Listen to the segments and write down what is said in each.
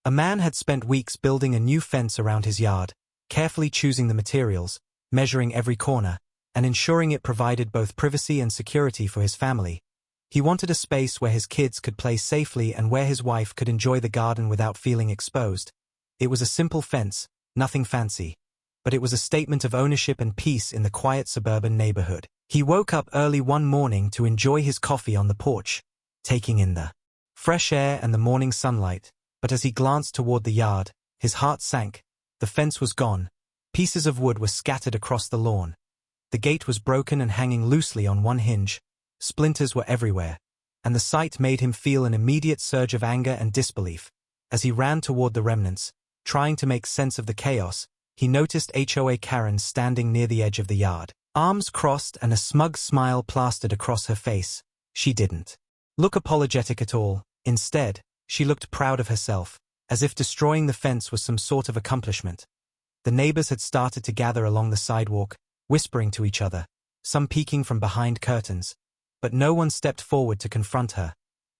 A man had spent weeks building a new fence around his yard, carefully choosing the materials, measuring every corner, and ensuring it provided both privacy and security for his family. He wanted a space where his kids could play safely and where his wife could enjoy the garden without feeling exposed. It was a simple fence, nothing fancy, but it was a statement of ownership and peace in the quiet suburban neighborhood. He woke up early one morning to enjoy his coffee on the porch, taking in the fresh air and the morning sunlight. But as he glanced toward the yard, his heart sank. The fence was gone. Pieces of wood were scattered across the lawn. The gate was broken and hanging loosely on one hinge. Splinters were everywhere, and the sight made him feel an immediate surge of anger and disbelief. As he ran toward the remnants, trying to make sense of the chaos, he noticed HOA Karen standing near the edge of the yard. Arms crossed and a smug smile plastered across her face. She didn't look apologetic at all. Instead, she looked proud of herself, as if destroying the fence was some sort of accomplishment. The neighbors had started to gather along the sidewalk, whispering to each other, some peeking from behind curtains. But no one stepped forward to confront her.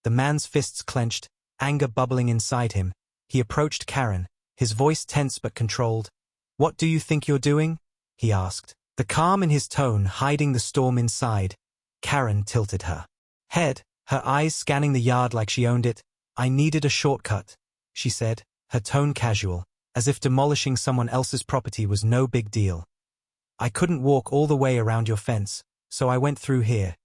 The man's fists clenched, anger bubbling inside him. He approached Karen, his voice tense but controlled. "What do you think you're doing?" he asked, the calm in his tone hiding the storm inside. Karen tilted her head, her eyes scanning the yard like she owned it. "I needed a shortcut," she said, her tone casual, as if demolishing someone else's property was no big deal. "I couldn't walk all the way around your fence, so I went through here."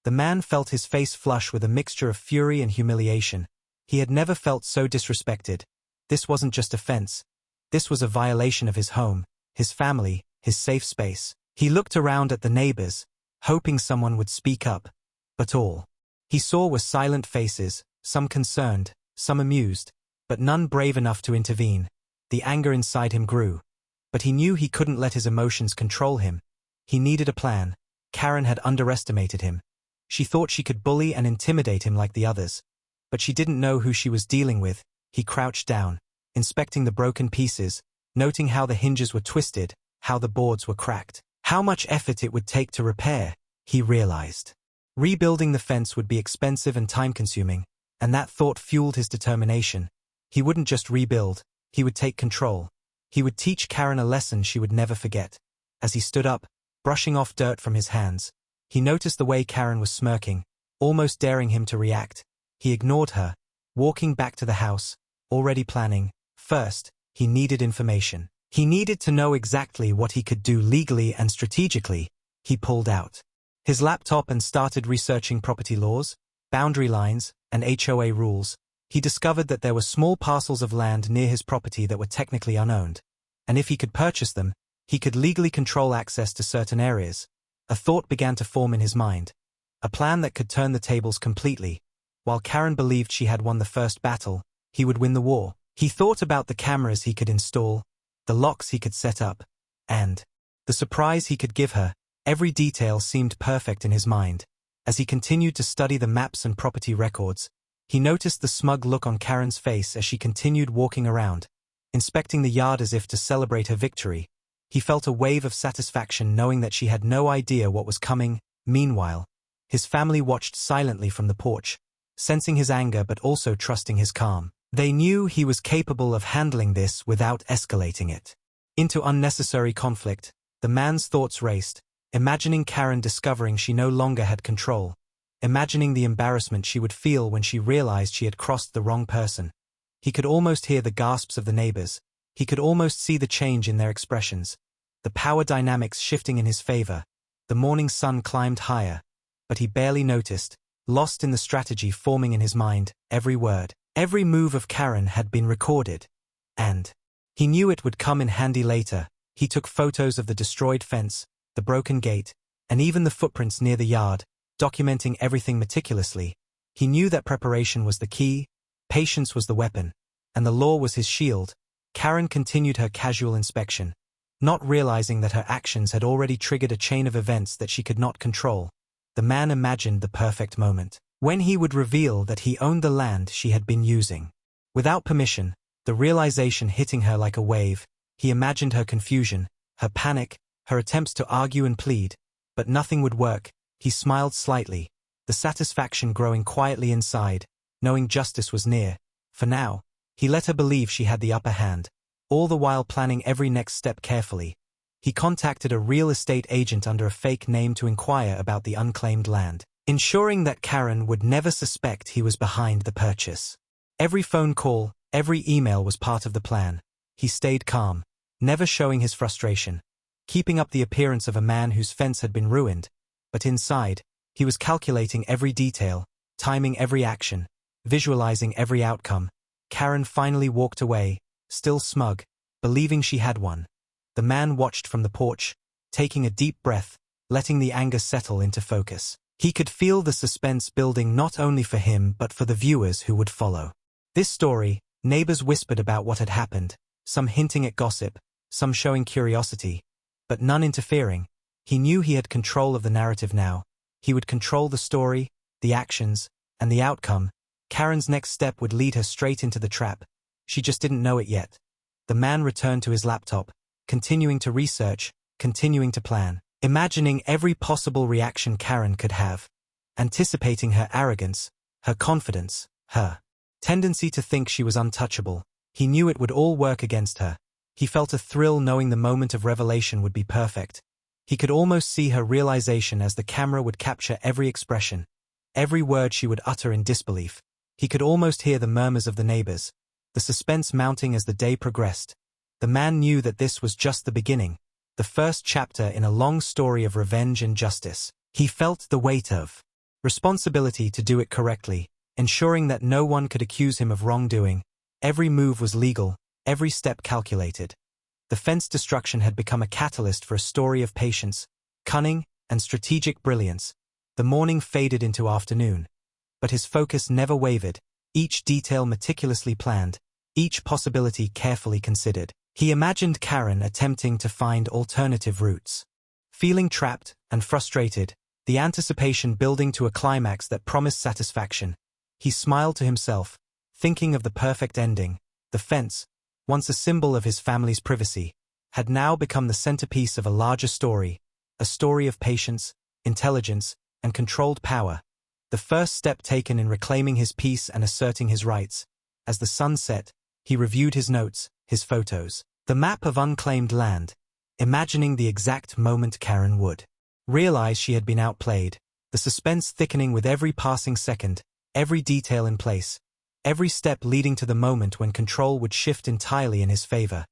The man felt his face flush with a mixture of fury and humiliation. He had never felt so disrespected. This wasn't just a fence. This was a violation of his home, his family, his safe space. He looked around at the neighbors, hoping someone would speak up. But all he saw were silent faces, some concerned, some amused, but none brave enough to intervene. The anger inside him grew. But he knew he couldn't let his emotions control him. He needed a plan. Karen had underestimated him. She thought she could bully and intimidate him like the others. But she didn't know who she was dealing with. He crouched down, inspecting the broken pieces, noting how the hinges were twisted, how the boards were cracked, how much effort it would take to repair. He realized rebuilding the fence would be expensive and time-consuming, and that thought fueled his determination. He wouldn't just rebuild, he would take control. He would teach Karen a lesson she would never forget. As he stood up, brushing off dirt from his hands, he noticed the way Karen was smirking, almost daring him to react. He ignored her, walking back to the house, already planning. First, he needed information. He needed to know exactly what he could do legally and strategically. He pulled out his laptop and started researching property laws, boundary lines, and HOA rules. He discovered that there were small parcels of land near his property that were technically unowned, and if he could purchase them, he could legally control access to certain areas. A thought began to form in his mind, a plan that could turn the tables completely. While Karen believed she had won the first battle, he would win the war. He thought about the cameras he could install, the locks he could set up, and the surprise he could give her. Every detail seemed perfect in his mind. As he continued to study the maps and property records, he noticed the smug look on Karen's face as she continued walking around, inspecting the yard as if to celebrate her victory. He felt a wave of satisfaction knowing that she had no idea what was coming. Meanwhile, his family watched silently from the porch, sensing his anger but also trusting his calm. They knew he was capable of handling this without escalating it into unnecessary conflict. The man's thoughts raced, imagining Karen discovering she no longer had control, imagining the embarrassment she would feel when she realized she had crossed the wrong person. He could almost hear the gasps of the neighbors. He could almost see the change in their expressions, the power dynamics shifting in his favor. The morning sun climbed higher, but he barely noticed, lost in the strategy forming in his mind. Every word, every move of Karen had been recorded, and he knew it would come in handy later. He took photos of the destroyed fence, the broken gate, and even the footprints near the yard, documenting everything meticulously. He knew that preparation was the key, patience was the weapon, and the law was his shield. Karen continued her casual inspection, not realizing that her actions had already triggered a chain of events that she could not control. The man imagined the perfect moment, when he would reveal that he owned the land she had been using. Without permission, the realization hitting her like a wave, he imagined her confusion, her panic, her attempts to argue and plead, but nothing would work. He smiled slightly, the satisfaction growing quietly inside, knowing justice was near. For now, He let her believe she had the upper hand, all the while planning every next step carefully. He contacted a real estate agent under a fake name to inquire about the unclaimed land, ensuring that Karen would never suspect he was behind the purchase. Every phone call, every email was part of the plan. He stayed calm, never showing his frustration, keeping up the appearance of a man whose fence had been ruined, but inside, he was calculating every detail, timing every action, visualizing every outcome. Karen finally walked away, still smug, believing she had won. The man watched from the porch, taking a deep breath, letting the anger settle into focus. He could feel the suspense building not only for him but for the viewers who would follow. This story, neighbors whispered about what had happened, some hinting at gossip, some showing curiosity, but none interfering. He knew he had control of the narrative now. He would control the story, the actions, and the outcome. Karen's next step would lead her straight into the trap. She just didn't know it yet. The man returned to his laptop, continuing to research, continuing to plan, imagining every possible reaction Karen could have, anticipating her arrogance, her confidence, her tendency to think she was untouchable. He knew it would all work against her. He felt a thrill knowing the moment of revelation would be perfect. He could almost see her realization as the camera would capture every expression, every word she would utter in disbelief. He could almost hear the murmurs of the neighbors, the suspense mounting as the day progressed. The man knew that this was just the beginning, the first chapter in a long story of revenge and justice. He felt the weight of responsibility to do it correctly, ensuring that no one could accuse him of wrongdoing. Every move was legal, every step calculated. The fence destruction had become a catalyst for a story of patience, cunning, and strategic brilliance. The morning faded into afternoon, but his focus never wavered, each detail meticulously planned, each possibility carefully considered. He imagined Karen attempting to find alternative routes. Feeling trapped and frustrated, the anticipation building to a climax that promised satisfaction, he smiled to himself, thinking of the perfect ending. The fence, once a symbol of his family's privacy, had now become the centerpiece of a larger story, a story of patience, intelligence, and controlled power. The first step taken in reclaiming his peace and asserting his rights. As the sun set, he reviewed his notes, his photos, the map of unclaimed land, imagining the exact moment Karen would realize she had been outplayed, the suspense thickening with every passing second, every detail in place, every step leading to the moment when control would shift entirely in his favor.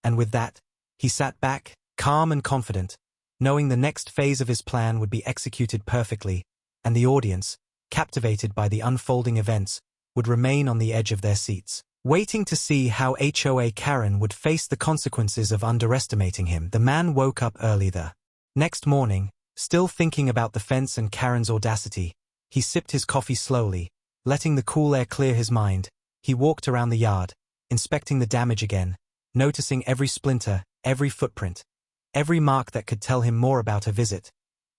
And with that, he sat back, calm and confident, knowing the next phase of his plan would be executed perfectly, and the audience, captivated by the unfolding events, would remain on the edge of their seats, waiting to see how HOA Karen would face the consequences of underestimating him. The man woke up early the next morning, still thinking about the fence and Karen's audacity. He sipped his coffee slowly, letting the cool air clear his mind. He walked around the yard, inspecting the damage again, noticing every splinter, every footprint, every mark that could tell him more about her visit.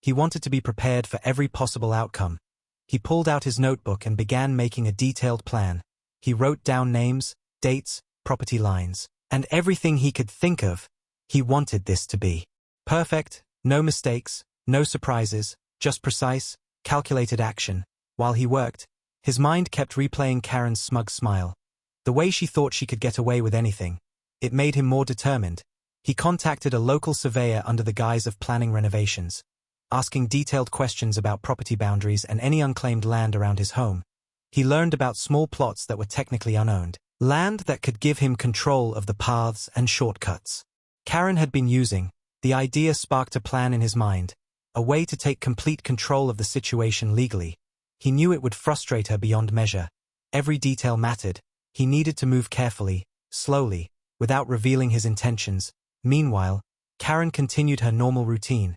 He wanted to be prepared for every possible outcome. He pulled out his notebook and began making a detailed plan. He wrote down names, dates, property lines, and everything he could think of. He wanted this to be perfect, no mistakes, no surprises, just precise, calculated action. While he worked, his mind kept replaying Karen's smug smile, the way she thought she could get away with anything. It made him more determined. He contacted a local surveyor under the guise of planning renovations, asking detailed questions about property boundaries and any unclaimed land around his home. He learned about small plots that were technically unowned, land that could give him control of the paths and shortcuts Karen had been using. The idea sparked a plan in his mind, a way to take complete control of the situation legally. He knew it would frustrate her beyond measure. Every detail mattered. He needed to move carefully, slowly, without revealing his intentions. Meanwhile, Karen continued her normal routine,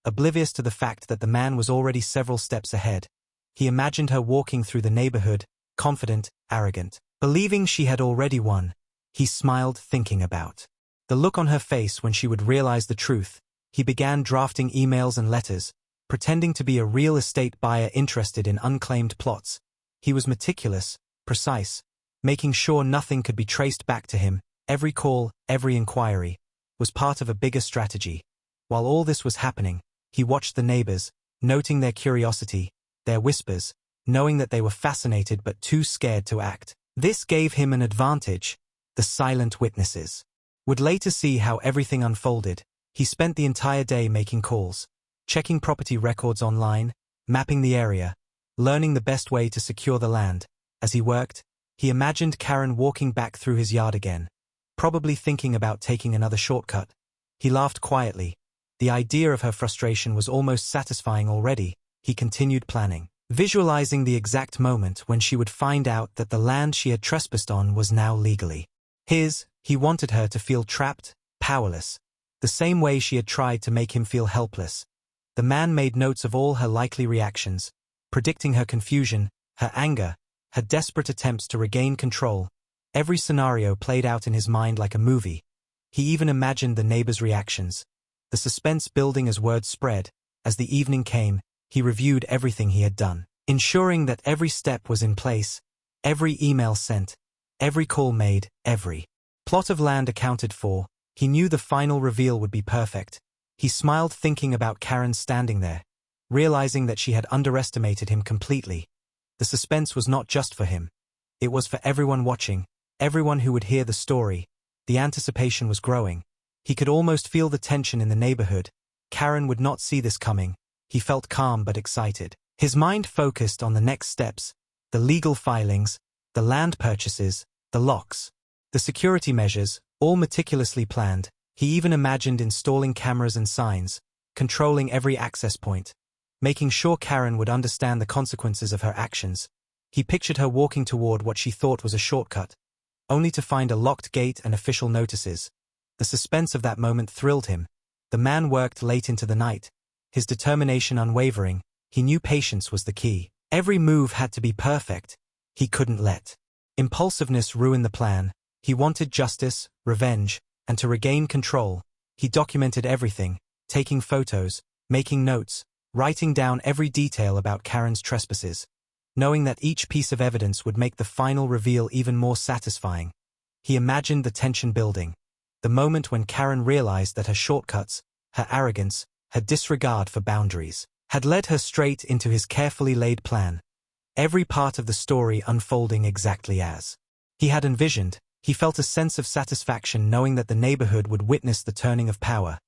oblivious to the fact that the man was already several steps ahead. He imagined her walking through the neighborhood, confident, arrogant, believing she had already won. He smiled, thinking about the look on her face when she would realize the truth. He began drafting emails and letters, pretending to be a real estate buyer interested in unclaimed plots. He was meticulous, precise, making sure nothing could be traced back to him. Every call, every inquiry, was part of a bigger strategy. While all this was happening, he watched the neighbors, noting their curiosity, their whispers, knowing that they were fascinated but too scared to act. This gave him an advantage: the silent witnesses would later see how everything unfolded. He spent the entire day making calls, checking property records online, mapping the area, learning the best way to secure the land. As he worked, he imagined Karen walking back through his yard again, probably thinking about taking another shortcut. He laughed quietly. The idea of her frustration was almost satisfying already. He continued planning, visualizing the exact moment when she would find out that the land she had trespassed on was now legally his. He wanted her to feel trapped, powerless, the same way she had tried to make him feel helpless. The man made notes of all her likely reactions, predicting her confusion, her anger, her desperate attempts to regain control. Every scenario played out in his mind like a movie. He even imagined the neighbors' reactions, the suspense building as word spread. As the evening came, he reviewed everything he had done, ensuring that every step was in place, every email sent, every call made, every plot of land accounted for. He knew the final reveal would be perfect. He smiled thinking about Karen standing there, realizing that she had underestimated him completely. The suspense was not just for him. It was for everyone watching, everyone who would hear the story. The anticipation was growing. He could almost feel the tension in the neighborhood. Karen would not see this coming. He felt calm but excited. His mind focused on the next steps: the legal filings, the land purchases, the locks, the security measures, all meticulously planned. He even imagined installing cameras and signs, controlling every access point, making sure Karen would understand the consequences of her actions. He pictured her walking toward what she thought was a shortcut, only to find a locked gate and official notices. The suspense of that moment thrilled him. The man worked late into the night, his determination unwavering. He knew patience was the key. Every move had to be perfect. He couldn't let impulsiveness ruin the plan. He wanted justice, revenge, and to regain control. He documented everything, taking photos, making notes, writing down every detail about Karen's trespasses, knowing that each piece of evidence would make the final reveal even more satisfying. He imagined the tension building, the moment when Karen realized that her shortcuts, her arrogance, her disregard for boundaries, had led her straight into his carefully laid plan. Every part of the story unfolding exactly as he had envisioned. He felt a sense of satisfaction knowing that the neighborhood would witness the turning of power,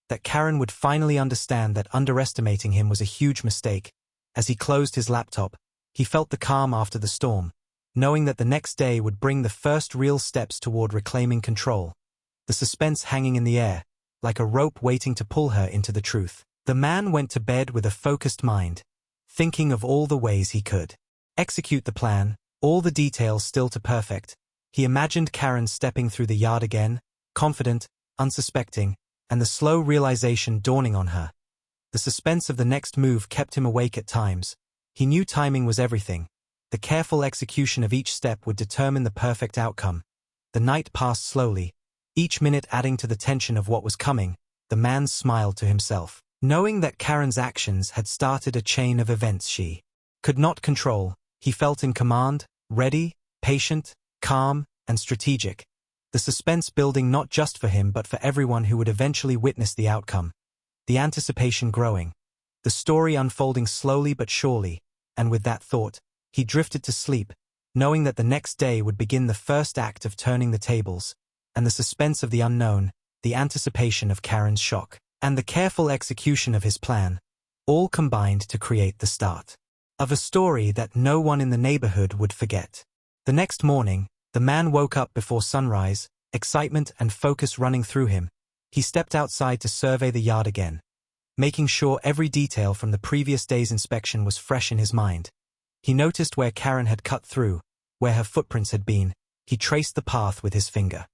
that Karen would finally understand that underestimating him was a huge mistake. As he closed his laptop, he felt the calm after the storm, knowing that the next day would bring the first real steps toward reclaiming control. The suspense hanging in the air, like a rope waiting to pull her into the truth. The man went to bed with a focused mind, thinking of all the ways he could execute the plan, all the details still to perfect. He imagined Karen stepping through the yard again, confident, unsuspecting, and the slow realization dawning on her. The suspense of the next move kept him awake at times. He knew timing was everything. The careful execution of each step would determine the perfect outcome. The night passed slowly, each minute adding to the tension of what was coming. The man smiled to himself, knowing that Karen's actions had started a chain of events she could not control. He felt in command, ready, patient, calm, and strategic. The suspense building not just for him but for everyone who would eventually witness the outcome. The anticipation growing. The story unfolding slowly but surely, and with that thought, he drifted to sleep, knowing that the next day would begin the first act of turning the tables, and the suspense of the unknown, the anticipation of Karen's shock, and the careful execution of his plan, all combined to create the start of a story that no one in the neighborhood would forget. The next morning, the man woke up before sunrise, excitement and focus running through him. He stepped outside to survey the yard again, making sure every detail from the previous day's inspection was fresh in his mind. He noticed where Karen had cut through, where her footprints had been. He traced the path with his finger.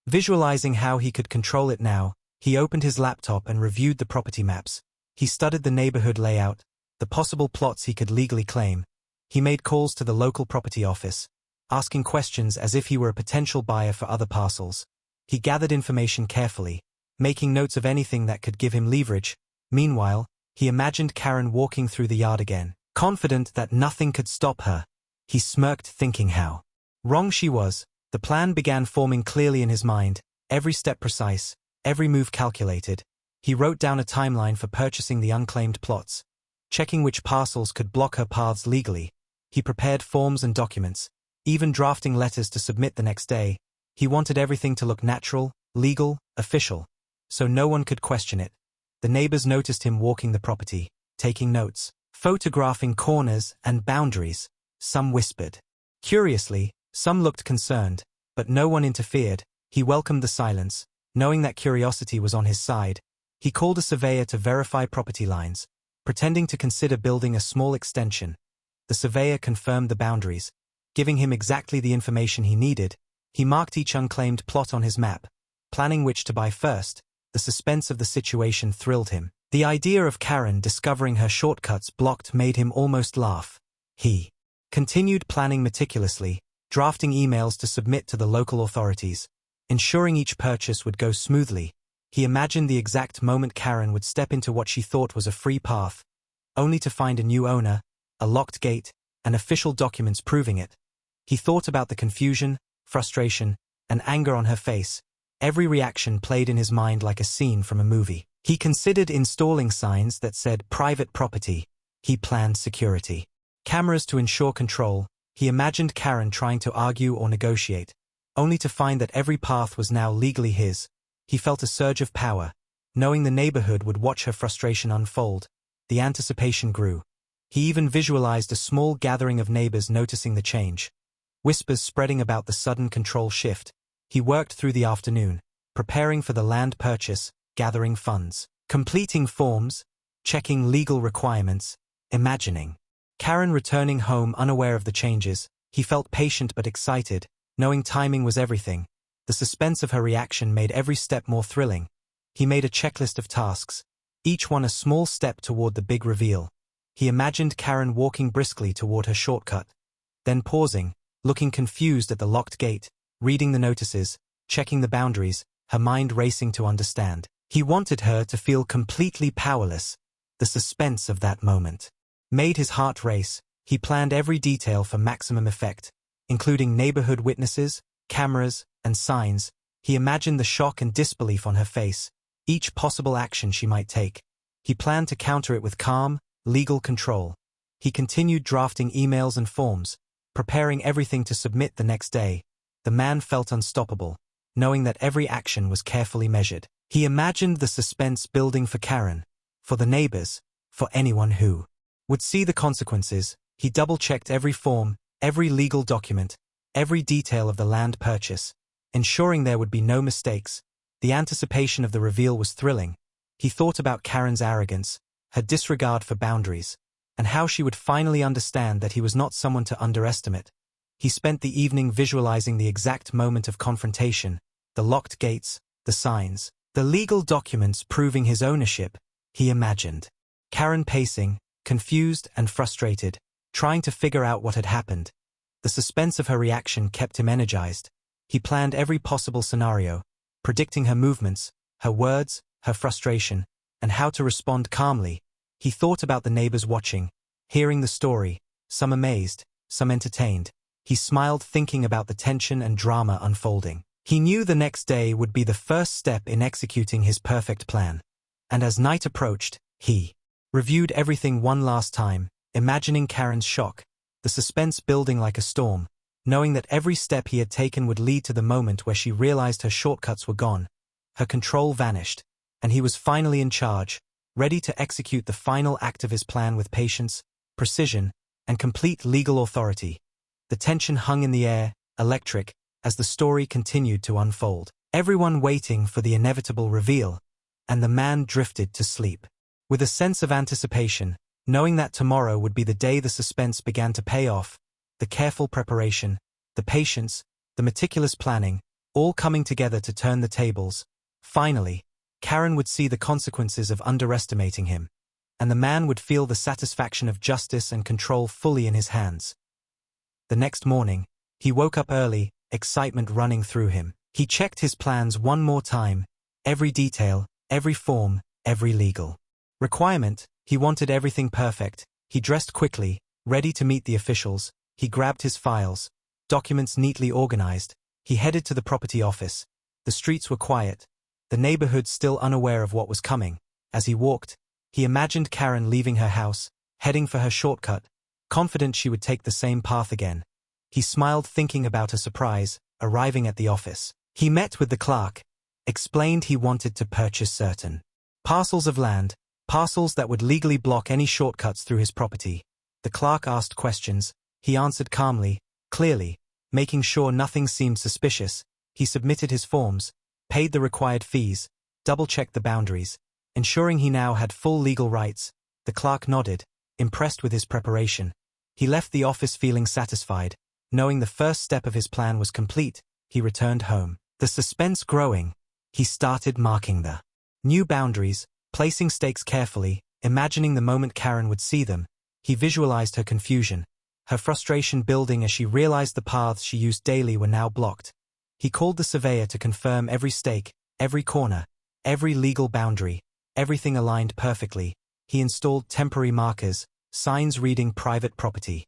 Visualizing how he could control it now, he opened his laptop and reviewed the property maps. He studied the neighborhood layout, the possible plots he could legally claim. He made calls to the local property office, asking questions as if he were a potential buyer for other parcels. He gathered information carefully, making notes of anything that could give him leverage. Meanwhile, he imagined Karen walking through the yard again, confident that nothing could stop her. He smirked thinking how wrong she was. The plan began forming clearly in his mind, every step precise, every move calculated. He wrote down a timeline for purchasing the unclaimed plots, checking which parcels could block her paths legally. He prepared forms and documents, even drafting letters to submit the next day. He wanted everything to look natural, legal, official, so no one could question it. The neighbors noticed him walking the property, taking notes, photographing corners and boundaries. Some whispered. Curiously, some looked concerned, but no one interfered. He welcomed the silence, knowing that curiosity was on his side. He called a surveyor to verify property lines, pretending to consider building a small extension. The surveyor confirmed the boundaries, giving him exactly the information he needed. He marked each unclaimed plot on his map, planning which to buy first. The suspense of the situation thrilled him. The idea of Karen discovering her shortcuts blocked made him almost laugh. He continued planning meticulously, drafting emails to submit to the local authorities, ensuring each purchase would go smoothly. He imagined the exact moment Karen would step into what she thought was a free path, only to find a new owner, a locked gate, and official documents proving it. He thought about the confusion, frustration, and anger on her face. Every reaction played in his mind like a scene from a movie. He considered installing signs that said private property. He planned security. Cameras to ensure control. He imagined Karen trying to argue or negotiate, only to find that every path was now legally his. He felt a surge of power, knowing the neighborhood would watch her frustration unfold. The anticipation grew. He even visualized a small gathering of neighbors noticing the change, whispers spreading about the sudden control shift. He worked through the afternoon, preparing for the land purchase, gathering funds, completing forms, checking legal requirements, imagining Karen returning home unaware of the changes. He felt patient but excited, knowing timing was everything. The suspense of her reaction made every step more thrilling. He made a checklist of tasks, each one a small step toward the big reveal. He imagined Karen walking briskly toward her shortcut, then pausing, looking confused at the locked gate, reading the notices, checking the boundaries, her mind racing to understand. He wanted her to feel completely powerless. The suspense of that moment made his heart race. He planned every detail for maximum effect, including neighborhood witnesses, cameras, and signs. He imagined the shock and disbelief on her face, each possible action she might take. He planned to counter it with calm, legal control. He continued drafting emails and forms, preparing everything to submit the next day. The man felt unstoppable, knowing that every action was carefully measured. He imagined the suspense building for Karen, for the neighbors, for anyone who would see the consequences. He double-checked every form, every legal document, every detail of the land purchase, ensuring there would be no mistakes. The anticipation of the reveal was thrilling. He thought about Karen's arrogance, her disregard for boundaries, and how she would finally understand that he was not someone to underestimate. He spent the evening visualizing the exact moment of confrontation, the locked gates, the signs, the legal documents proving his ownership. He imagined Karen pacing, confused and frustrated, trying to figure out what had happened. The suspense of her reaction kept him energized. He planned every possible scenario, predicting her movements, her words, her frustration, and how to respond calmly. He thought about the neighbors watching, hearing the story, some amazed, some entertained. He smiled thinking about the tension and drama unfolding. He knew the next day would be the first step in executing his perfect plan. And as night approached, he reviewed everything one last time, imagining Karen's shock, the suspense building like a storm, knowing that every step he had taken would lead to the moment where she realized her shortcuts were gone. Her control vanished, and he was finally in charge, ready to execute the final act of his plan with patience, precision, and complete legal authority. The tension hung in the air, electric, as the story continued to unfold. Everyone waiting for the inevitable reveal, and the man drifted to sleep. With a sense of anticipation, knowing that tomorrow would be the day the suspense began to pay off, the careful preparation, the patience, the meticulous planning, all coming together to turn the tables. Finally, Karen would see the consequences of underestimating him, and the man would feel the satisfaction of justice and control fully in his hands. The next morning, he woke up early, excitement running through him. He checked his plans one more time, every detail, every form, every legal requirement. He wanted everything perfect. He dressed quickly, ready to meet the officials. He grabbed his files, documents neatly organized. He headed to the property office. The streets were quiet, the neighborhood still unaware of what was coming. As he walked, he imagined Karen leaving her house, heading for her shortcut, confident she would take the same path again. He smiled thinking about a surprise, arriving at the office. He met with the clerk, explained he wanted to purchase certain parcels of land, parcels that would legally block any shortcuts through his property. The clerk asked questions. He answered calmly, clearly, making sure nothing seemed suspicious. He submitted his forms, paid the required fees, double-checked the boundaries, ensuring he now had full legal rights. The clerk nodded, impressed with his preparation. He left the office feeling satisfied. Knowing the first step of his plan was complete, he returned home. The suspense growing, he started marking the new boundaries, placing stakes carefully, imagining the moment Karen would see them. He visualized her confusion, her frustration building as she realized the paths she used daily were now blocked. He called the surveyor to confirm every stake, every corner, every legal boundary, everything aligned perfectly. He installed temporary markers, signs reading private property.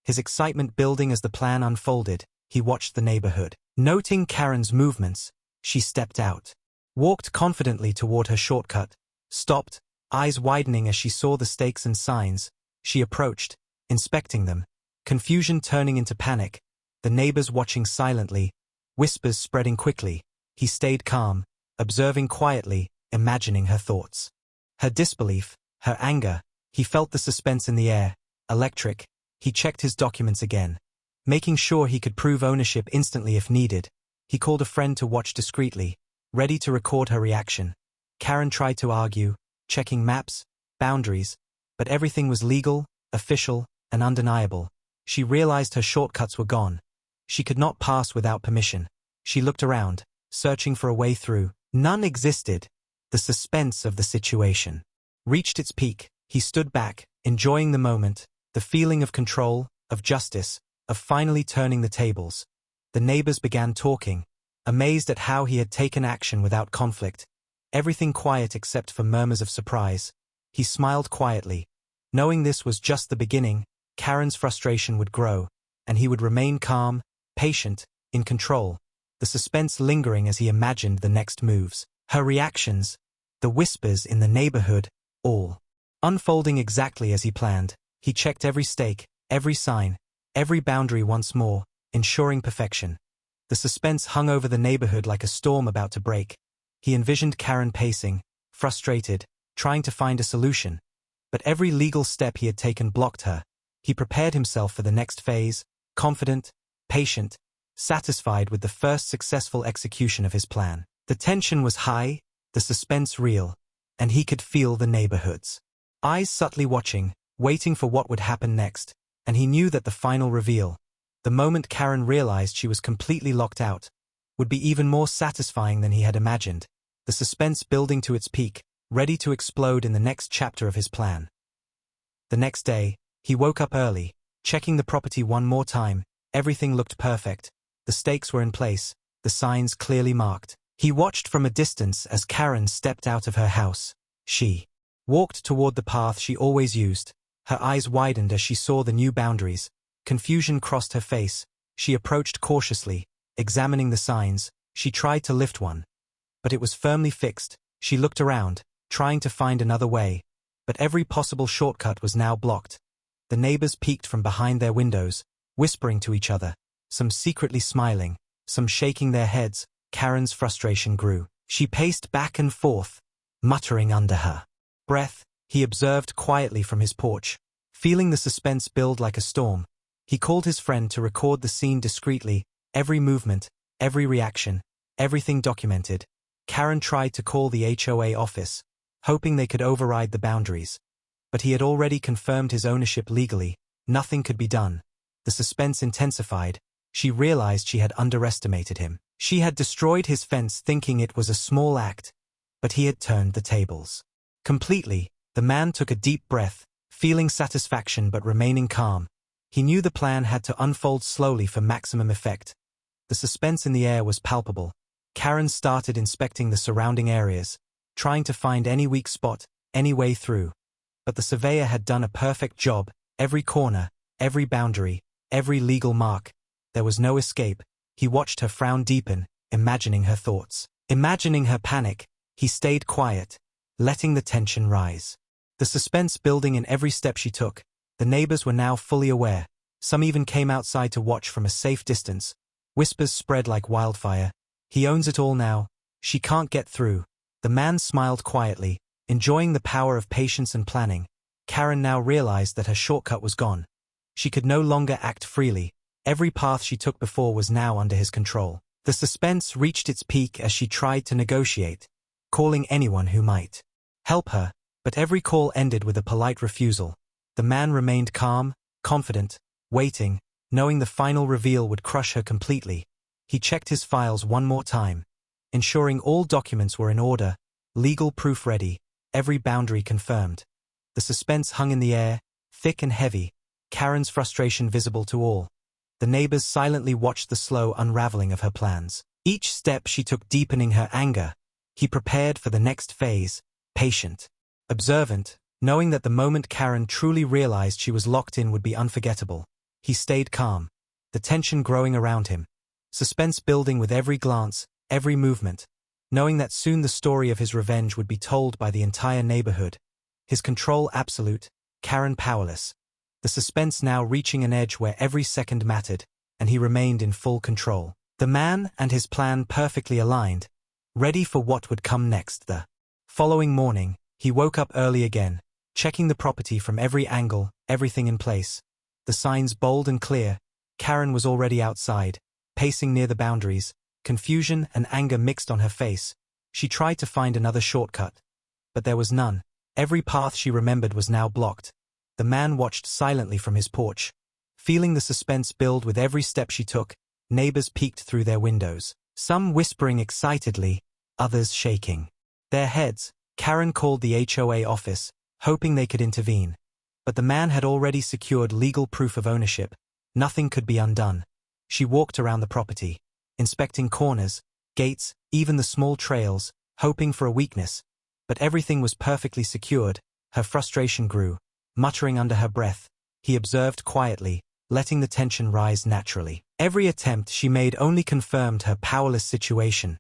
His excitement building as the plan unfolded, he watched the neighborhood. Noting Karen's movements, she stepped out, walked confidently toward her shortcut, stopped, eyes widening as she saw the stakes and signs. She approached, inspecting them, confusion turning into panic, the neighbors watching silently, whispers spreading quickly. He stayed calm, observing quietly, imagining her thoughts. Her disbelief, her anger. He felt the suspense in the air, electric. He checked his documents again, making sure he could prove ownership instantly if needed. He called a friend to watch discreetly, ready to record her reaction. Karen tried to argue, checking maps, boundaries, but everything was legal, official, and undeniable. She realized her shortcuts were gone. She could not pass without permission. She looked around, searching for a way through. None existed. The suspense of the situation reached its peak. He stood back, enjoying the moment, the feeling of control, of justice, of finally turning the tables. The neighbors began talking, amazed at how he had taken action without conflict. Everything quiet except for murmurs of surprise. He smiled quietly, knowing this was just the beginning. Karen's frustration would grow, and he would remain calm, patient, in control, the suspense lingering as he imagined the next moves. Her reactions, the whispers in the neighborhood, all unfolding exactly as he planned. He checked every stake, every sign, every boundary once more, ensuring perfection. The suspense hung over the neighborhood like a storm about to break. He envisioned Karen pacing, frustrated, trying to find a solution. But every legal step he had taken blocked her. He prepared himself for the next phase, confident, patient, satisfied with the first successful execution of his plan. The tension was high, the suspense real, and he could feel the neighborhood's eyes subtly watching, waiting for what would happen next, and he knew that the final reveal, the moment Karen realized she was completely locked out, would be even more satisfying than he had imagined, the suspense building to its peak, ready to explode in the next chapter of his plan. The next day, he woke up early, checking the property one more time. Everything looked perfect. The stakes were in place, the signs clearly marked. He watched from a distance as Karen stepped out of her house. She walked toward the path she always used. Her eyes widened as she saw the new boundaries. Confusion crossed her face. She approached cautiously, examining the signs. She tried to lift one, but it was firmly fixed. She looked around, trying to find another way, but every possible shortcut was now blocked. The neighbors peeked from behind their windows, whispering to each other, some secretly smiling, some shaking their heads. Karen's frustration grew. She paced back and forth, muttering under her breath. He observed quietly from his porch, feeling the suspense build like a storm. He called his friend to record the scene discreetly, every movement, every reaction, everything documented. Karen tried to call the HOA office, hoping they could override the boundaries. But he had already confirmed his ownership legally. Nothing could be done. The suspense intensified. She realized she had underestimated him. She had destroyed his fence thinking it was a small act, but he had turned the tables completely. The man took a deep breath, feeling satisfaction but remaining calm. He knew the plan had to unfold slowly for maximum effect. The suspense in the air was palpable. Karen started inspecting the surrounding areas, trying to find any weak spot, any way through. But the surveyor had done a perfect job. Every corner, every boundary, every legal mark. There was no escape. He watched her frown deepen, imagining her thoughts, imagining her panic. He stayed quiet, letting the tension rise. The suspense building in every step she took. The neighbors were now fully aware. Some even came outside to watch from a safe distance. Whispers spread like wildfire. He owns it all now. She can't get through. The man smiled quietly, enjoying the power of patience and planning. Karen now realized that her shortcut was gone. She could no longer act freely. Every path she took before was now under his control. The suspense reached its peak as she tried to negotiate, calling anyone who might help her, but every call ended with a polite refusal. The man remained calm, confident, waiting, knowing the final reveal would crush her completely. He checked his files one more time, ensuring all documents were in order, legal proof ready, every boundary confirmed. The suspense hung in the air, thick and heavy, Karen's frustration visible to all. The neighbors silently watched the slow unraveling of her plans. Each step she took deepening her anger. He prepared for the next phase, patient, observant, knowing that the moment Karen truly realized she was locked in would be unforgettable. He stayed calm, the tension growing around him, suspense building with every glance, every movement, knowing that soon the story of his revenge would be told by the entire neighborhood. His control absolute, Karen powerless. The suspense now reaching an edge where every second mattered, and he remained in full control. The man and his plan perfectly aligned, ready for what would come next. The following morning, he woke up early again, checking the property from every angle, everything in place. The signs bold and clear. Karen was already outside, pacing near the boundaries, confusion and anger mixed on her face. She tried to find another shortcut, but there was none. Every path she remembered was now blocked. The man watched silently from his porch. Feeling the suspense build with every step she took, neighbors peeked through their windows, some whispering excitedly, others shaking their heads. Karen called the HOA office, hoping they could intervene. But the man had already secured legal proof of ownership. Nothing could be undone. She walked around the property, inspecting corners, gates, even the small trails, hoping for a weakness. But everything was perfectly secured. Her frustration grew. Muttering under her breath, he observed quietly, letting the tension rise naturally. Every attempt she made only confirmed her powerless situation.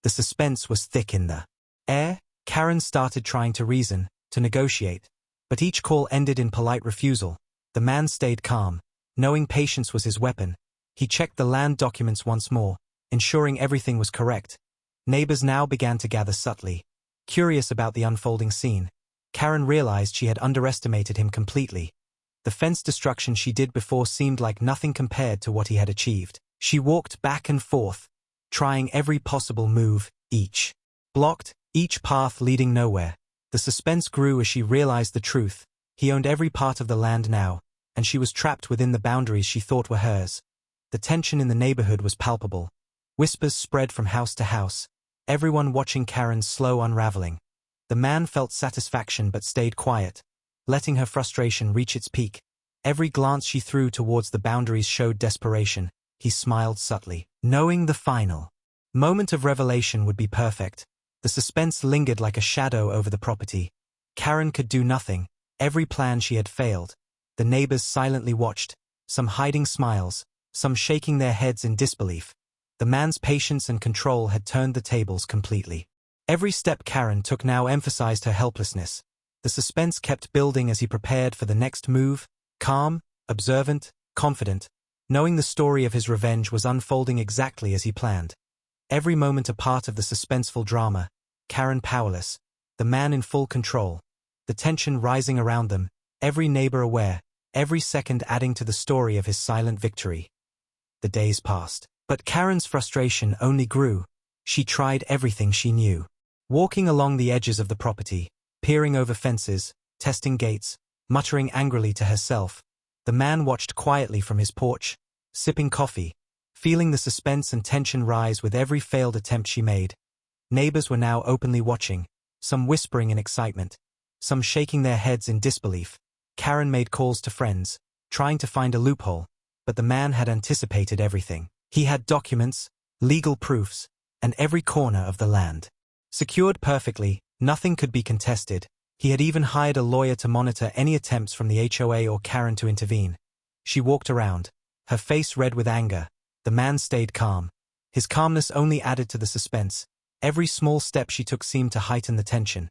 The suspense was thick in the air. Karen started trying to reason, to negotiate, but each call ended in polite refusal. The man stayed calm, knowing patience was his weapon. He checked the land documents once more, ensuring everything was correct. Neighbors now began to gather subtly, curious about the unfolding scene. Karen realized she had underestimated him completely. The fence destruction she did before seemed like nothing compared to what he had achieved. She walked back and forth, trying every possible move, each blocked, each path leading nowhere. The suspense grew as she realized the truth. He owned every part of the land now, and she was trapped within the boundaries she thought were hers. The tension in the neighborhood was palpable. Whispers spread from house to house, everyone watching Karen's slow unraveling. The man felt satisfaction but stayed quiet, letting her frustration reach its peak. Every glance she threw towards the boundaries showed desperation. He smiled subtly, knowing the final moment of revelation would be perfect. The suspense lingered like a shadow over the property. Karen could do nothing. Every plan she had failed. The neighbors silently watched, some hiding smiles, some shaking their heads in disbelief. The man's patience and control had turned the tables completely. Every step Karen took now emphasized her helplessness. The suspense kept building as he prepared for the next move, calm, observant, confident, knowing the story of his revenge was unfolding exactly as he planned. Every moment a part of the suspenseful drama, Karen powerless, the man in full control, the tension rising around them, every neighbor aware, every second adding to the story of his silent victory. The days passed, but Karen's frustration only grew. She tried everything she knew. Walking along the edges of the property, peering over fences, testing gates, muttering angrily to herself, the man watched quietly from his porch, sipping coffee, feeling the suspense and tension rise with every failed attempt she made. Neighbors were now openly watching, some whispering in excitement, some shaking their heads in disbelief. Karen made calls to friends, trying to find a loophole, but the man had anticipated everything. He had documents, legal proofs, and every corner of the land secured perfectly. Nothing could be contested. He had even hired a lawyer to monitor any attempts from the HOA or Karen to intervene. She walked around, her face red with anger. The man stayed calm. His calmness only added to the suspense. Every small step she took seemed to heighten the tension.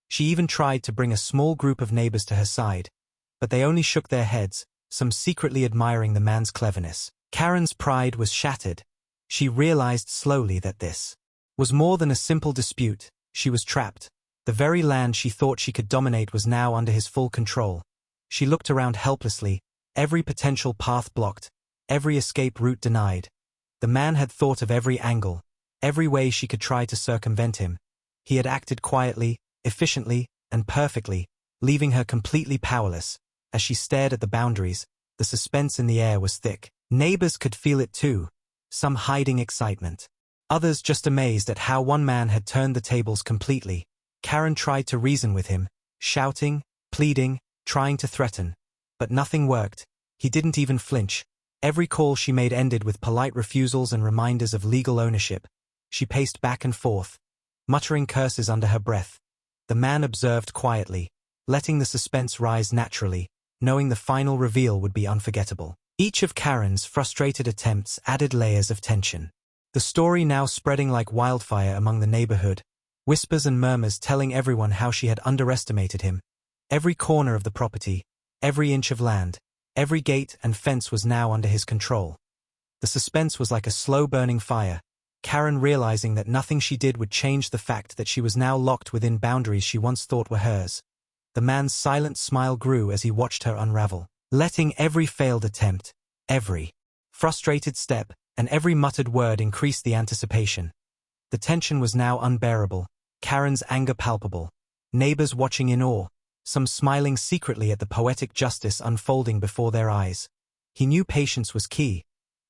She even tried to bring a small group of neighbors to her side, but they only shook their heads, some secretly admiring the man's cleverness. Karen's pride was shattered. She realized slowly that this was more than a simple dispute. She was trapped. The very land she thought she could dominate was now under his full control. She looked around helplessly, every potential path blocked, every escape route denied. The man had thought of every angle, every way she could try to circumvent him. He had acted quietly, efficiently, and perfectly, leaving her completely powerless. As she stared at the boundaries, the suspense in the air was thick. Neighbors could feel it too, some hiding excitement. Others just amazed at how one man had turned the tables completely. Karen tried to reason with him, shouting, pleading, trying to threaten. But nothing worked. He didn't even flinch. Every call she made ended with polite refusals and reminders of legal ownership. She paced back and forth, muttering curses under her breath. The man observed quietly, letting the suspense rise naturally, knowing the final reveal would be unforgettable. Each of Karen's frustrated attempts added layers of tension. The story now spreading like wildfire among the neighborhood, whispers and murmurs telling everyone how she had underestimated him. Every corner of the property, every inch of land, every gate and fence was now under his control. The suspense was like a slow-burning fire, Karen realizing that nothing she did would change the fact that she was now locked within boundaries she once thought were hers. The man's silent smile grew as he watched her unravel, letting every failed attempt, every frustrated step, and every muttered word increase the anticipation. The tension was now unbearable, Karen's anger palpable, neighbors watching in awe, some smiling secretly at the poetic justice unfolding before their eyes. He knew patience was key,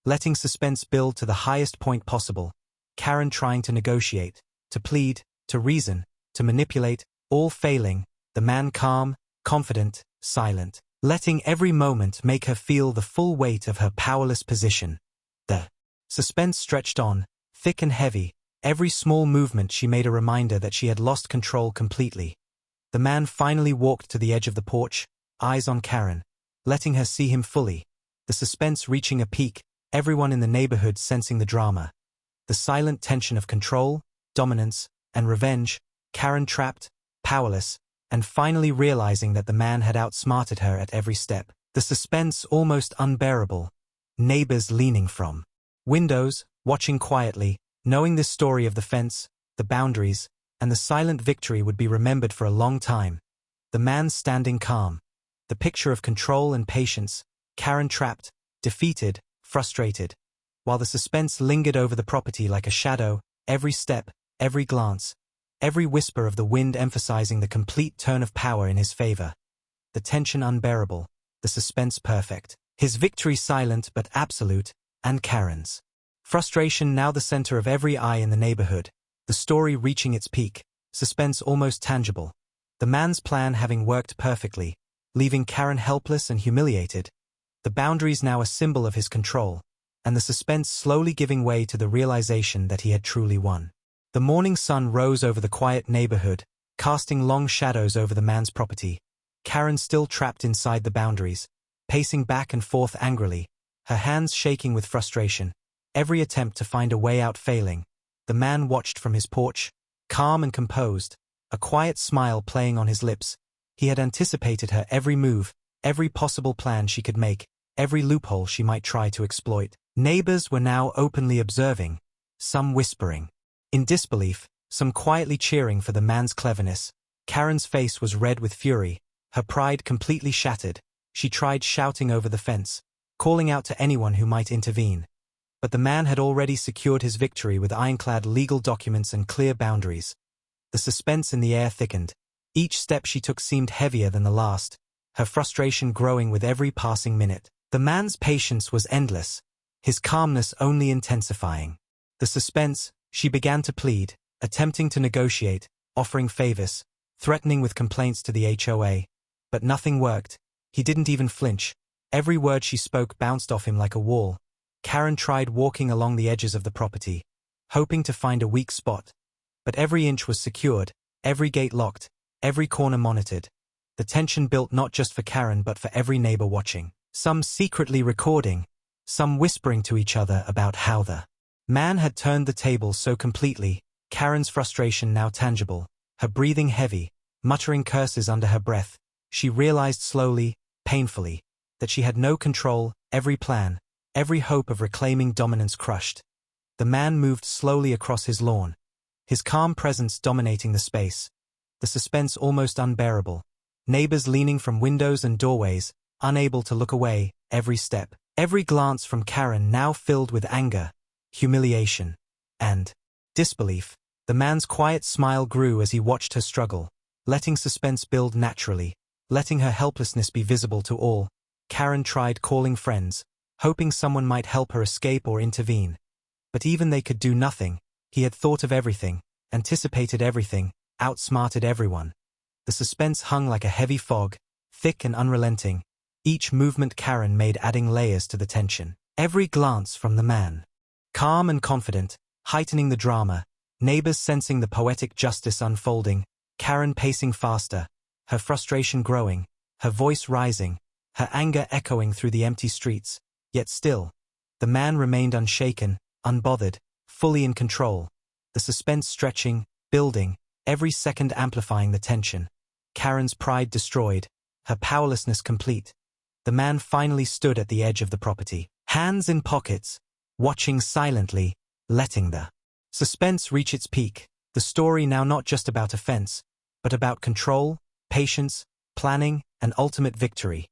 letting suspense build to the highest point possible. Karen trying to negotiate, to plead, to reason, to manipulate, all failing, the man calm, confident, silent, letting every moment make her feel the full weight of her powerless position. The suspense stretched on, thick and heavy, every small movement she made a reminder that she had lost control completely. The man finally walked to the edge of the porch, eyes on Karen, letting her see him fully. The suspense reaching a peak, everyone in the neighborhood sensing the drama. The silent tension of control, dominance, and revenge, Karen trapped, powerless, and finally realizing that the man had outsmarted her at every step. The suspense almost unbearable. Neighbors leaning from windows, watching quietly, knowing this story of the fence, the boundaries, and the silent victory would be remembered for a long time. The man standing calm. The picture of control and patience, Karen trapped, defeated, frustrated. While the suspense lingered over the property like a shadow, every step, every glance, every whisper of the wind emphasizing the complete turn of power in his favor. The tension unbearable, the suspense perfect. His victory silent but absolute, and Karen's frustration now the center of every eye in the neighborhood. The story reaching its peak, suspense almost tangible. The man's plan having worked perfectly, leaving Karen helpless and humiliated. The boundaries now a symbol of his control, and the suspense slowly giving way to the realization that he had truly won. The morning sun rose over the quiet neighborhood, casting long shadows over the man's property. Karen still trapped inside the boundaries, pacing back and forth angrily, her hands shaking with frustration, every attempt to find a way out failing. The man watched from his porch, calm and composed, a quiet smile playing on his lips. He had anticipated her every move, every possible plan she could make, every loophole she might try to exploit. Neighbors were now openly observing, some whispering in disbelief, some quietly cheering for the man's cleverness. Karen's face was red with fury, her pride completely shattered. She tried shouting over the fence, calling out to anyone who might intervene. But the man had already secured his victory with ironclad legal documents and clear boundaries. The suspense in the air thickened. Each step she took seemed heavier than the last, her frustration growing with every passing minute. The man's patience was endless, his calmness only intensifying. The suspense, she began to plead, attempting to negotiate, offering favors, threatening with complaints to the HOA. But nothing worked. He didn't even flinch. Every word she spoke bounced off him like a wall. Karen tried walking along the edges of the property, hoping to find a weak spot. But every inch was secured, every gate locked, every corner monitored. The tension built not just for Karen but for every neighbor watching, some secretly recording, some whispering to each other about how the man had turned the tables so completely. Karen's frustration now tangible, her breathing heavy, muttering curses under her breath. She realized slowly, painfully, that she had no control, every plan, every hope of reclaiming dominance crushed. The man moved slowly across his lawn, his calm presence dominating the space, the suspense almost unbearable. Neighbors leaning from windows and doorways, unable to look away, every step, every glance from Karen now filled with anger, humiliation, and disbelief. The man's quiet smile grew as he watched her struggle, letting suspense build naturally, letting her helplessness be visible to all. Karen tried calling friends, hoping someone might help her escape or intervene. But even they could do nothing. He had thought of everything, anticipated everything, outsmarted everyone. The suspense hung like a heavy fog, thick and unrelenting, each movement Karen made adding layers to the tension. Every glance from the man, calm and confident, heightening the drama, neighbors sensing the poetic justice unfolding, Karen pacing faster, her frustration growing, her voice rising, her anger echoing through the empty streets. Yet still, the man remained unshaken, unbothered, fully in control, the suspense stretching, building, every second amplifying the tension. Karen's pride destroyed, her powerlessness complete. The man finally stood at the edge of the property, hands in pockets, watching silently, letting the suspense reach its peak. The story now not just about offense, but about control, patience, planning, and ultimate victory.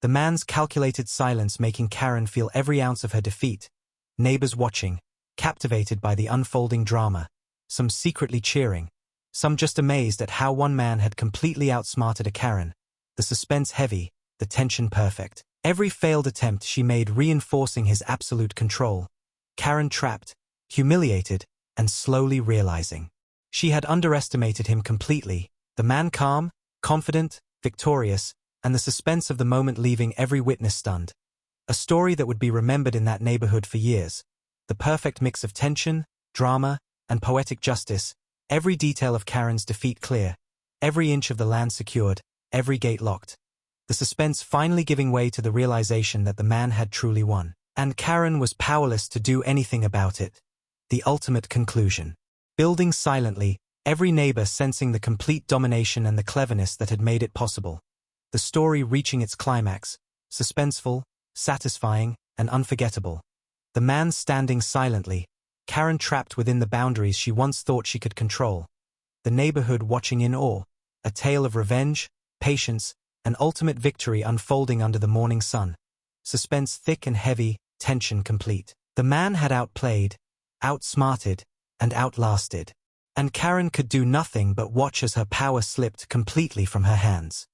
The man's calculated silence making Karen feel every ounce of her defeat. Neighbors watching, captivated by the unfolding drama, some secretly cheering, some just amazed at how one man had completely outsmarted a Karen. The suspense heavy, the tension perfect. Every failed attempt she made reinforcing his absolute control. Karen trapped, humiliated, and slowly realizing she had underestimated him completely. The man calm, confident, victorious, and the suspense of the moment leaving every witness stunned. A story that would be remembered in that neighborhood for years. The perfect mix of tension, drama, and poetic justice, every detail of Karen's defeat clear, every inch of the land secured, every gate locked. The suspense finally giving way to the realization that the man had truly won, and Karen was powerless to do anything about it. The ultimate conclusion. Building silently, every neighbor sensing the complete domination and the cleverness that had made it possible. The story reaching its climax, suspenseful, satisfying, and unforgettable. The man standing silently, Karen trapped within the boundaries she once thought she could control. The neighborhood watching in awe, a tale of revenge, patience, and ultimate victory unfolding under the morning sun. Suspense thick and heavy, tension complete. The man had outplayed, outsmarted, and outlasted. And Karen could do nothing but watch as her power slipped completely from her hands.